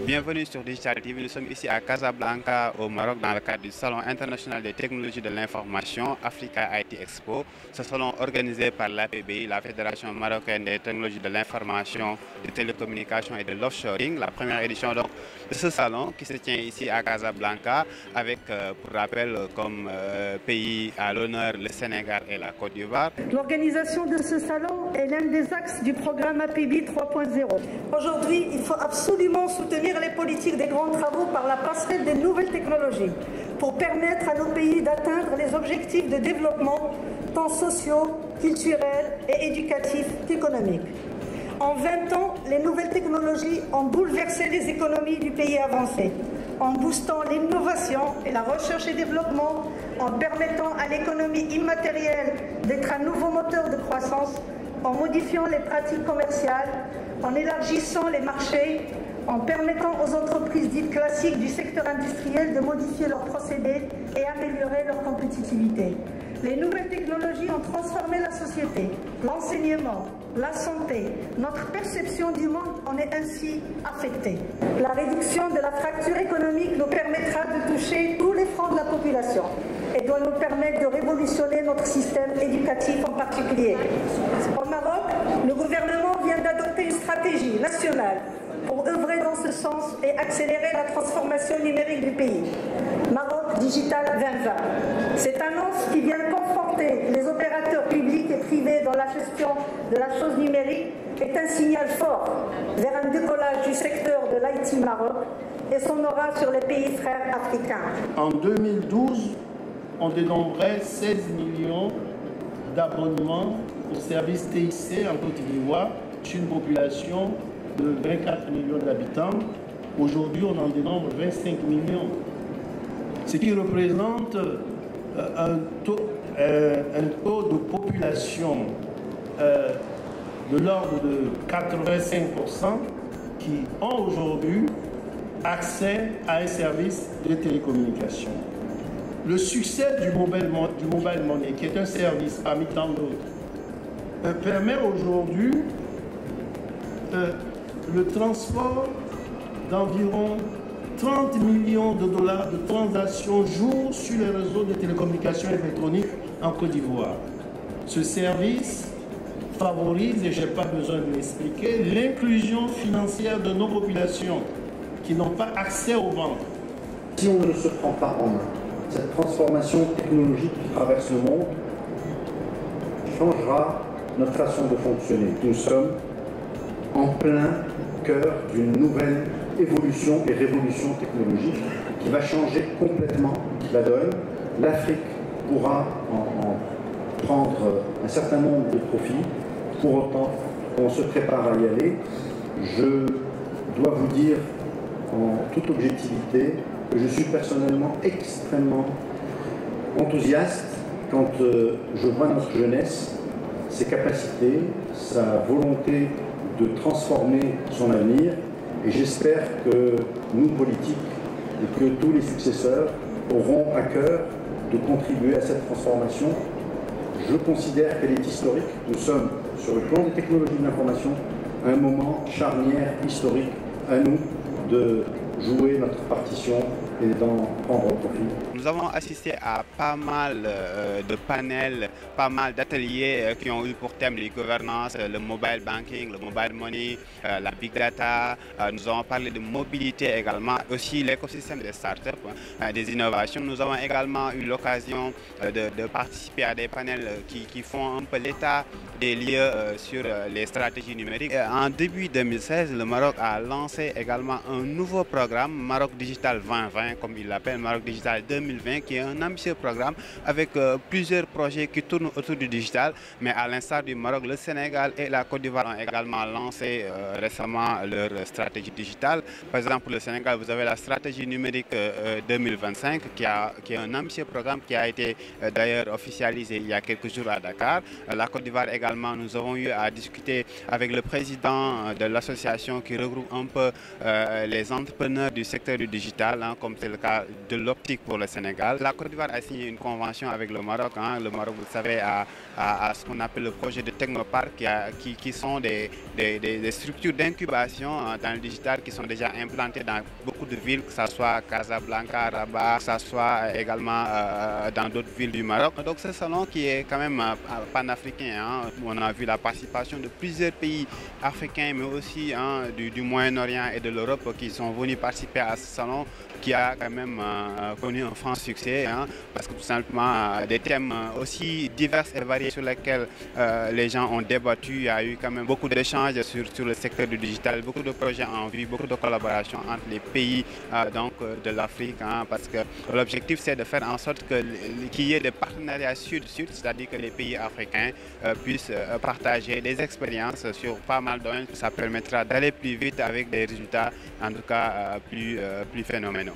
Bienvenue sur Digital TV. Nous sommes ici à Casablanca, au Maroc, dans le cadre du Salon international des technologies de l'information, Africa IT Expo. Ce salon organisé par l'APBI, la Fédération marocaine des technologies de l'information, des télécommunications et de l'offshoring. La première édition donc, de ce salon qui se tient ici à Casablanca avec, pour rappel, comme pays à l'honneur, le Sénégal et la Côte d'Ivoire. L'organisation de ce salon est l'un des axes du programme APBI 3.0. Aujourd'hui, il faut absolument soutenir les politiques des grands travaux par la passerelle des nouvelles technologies pour permettre à nos pays d'atteindre les objectifs de développement tant sociaux, culturels et éducatifs qu'économiques. En 20 ans, les nouvelles technologies ont bouleversé les économies du pays avancé, en boostant l'innovation et la recherche et développement, en permettant à l'économie immatérielle d'être un nouveau moteur de croissance, en modifiant les pratiques commerciales, en élargissant les marchés, en permettant aux entreprises dites classiques du secteur industriel de modifier leurs procédés et améliorer leur compétitivité. Les nouvelles technologies ont transformé la société, l'enseignement, la santé, notre perception du monde en est ainsi affectée. La réduction de la fracture économique nous permettra de toucher tous les fronts de la population et doit nous permettre de révolutionner notre système éducatif en particulier. Au Maroc, le gouvernement vient d'adopter une stratégie nationale pour œuvrer dans ce sens et accélérer la transformation numérique du pays. Maroc Digital 2020. Cette annonce qui vient conforter les opérateurs publics et privés dans la gestion de la chose numérique est un signal fort vers un décollage du secteur de l'IT Maroc et son aura sur les pays frères africains. En 2012, on dénombrait 16 millions d'abonnements au service TIC en Côte d'Ivoire sur une population de 24 millions d'habitants. Aujourd'hui, on en dénombre 25 millions. Ce qui représente un taux de population de l'ordre de 85% qui ont aujourd'hui accès à un service de télécommunication. Le succès du mobile money, qui est un service parmi tant d'autres, permet aujourd'hui le transport d'environ 30 millions de dollars de transactions jour sur les réseaux de télécommunications électroniques en Côte d'Ivoire. Ce service favorise, et je n'ai pas besoin de l'expliquer, l'inclusion financière de nos populations qui n'ont pas accès aux banques. Si on ne se prend pas en main, cette transformation technologique qui traverse le monde changera notre façon de fonctionner. Nous sommes en plein cœur d'une nouvelle évolution et révolution technologique qui va changer complètement la donne. L'Afrique pourra en prendre un certain nombre de profits. Pour autant, on se prépare à y aller. Je dois vous dire en toute objectivité que je suis personnellement extrêmement enthousiaste quand je vois notre jeunesse, ses capacités, sa volonté de transformer son avenir, et j'espère que nous, politiques, et que tous les successeurs auront à cœur de contribuer à cette transformation. Je considère qu'elle est historique. Nous sommes, sur le plan des technologies de l'information, à un moment charnière historique. À nous de jouer notre partition et d'en prendre profit. Nous avons assisté à pas mal de panels, pas mal d'ateliers qui ont eu pour thème les gouvernances, le mobile banking, le mobile money, la big data. Nous avons parlé de mobilité également, aussi l'écosystème des startups, des innovations. Nous avons également eu l'occasion de participer à des panels qui font un peu l'état des lieux sur les stratégies numériques. En début 2016, le Maroc a lancé également un nouveau programme, Maroc Digital 2020, comme il l'appelle, Maroc Digital 2020, qui est un ambitieux programme avec plusieurs projets qui tournent autour du digital. Mais à l'instar du Maroc, le Sénégal et la Côte d'Ivoire ont également lancé récemment leur stratégie digitale. Par exemple, pour le Sénégal, vous avez la stratégie numérique 2025, qui est un ambitieux programme qui a été d'ailleurs officialisé il y a quelques jours à Dakar. La Côte d'Ivoire également également, nous avons eu à discuter avec le président de l'association qui regroupe un peu les entrepreneurs du secteur du digital, comme c'est le cas de l'optique pour le Sénégal. La Côte d'Ivoire a signé une convention avec le Maroc. Le Maroc, vous savez, a ce qu'on appelle le projet de Technopark, qui sont des structures d'incubation dans le digital qui sont déjà implantées dans beaucoup de villes, que ce soit Casablanca, Rabat, que ce soit également dans d'autres villes du Maroc. Donc ce salon qui est quand même panafricain. On a vu la participation de plusieurs pays africains, mais aussi du Moyen-Orient et de l'Europe qui sont venus participer à ce salon qui a quand même connu un franc succès, parce que tout simplement des thèmes aussi divers et variés sur lesquels les gens ont débattu. Il y a eu quand même beaucoup d'échanges sur le secteur du digital, beaucoup de projets en vue, beaucoup de collaborations entre les pays de l'Afrique, parce que l'objectif c'est de faire en sorte qu'il y ait des partenariats sud-sud, c'est-à-dire que les pays africains puissent partager des expériences sur pas mal de domaines. Ça permettra d'aller plus vite avec des résultats en tout cas plus phénoménaux.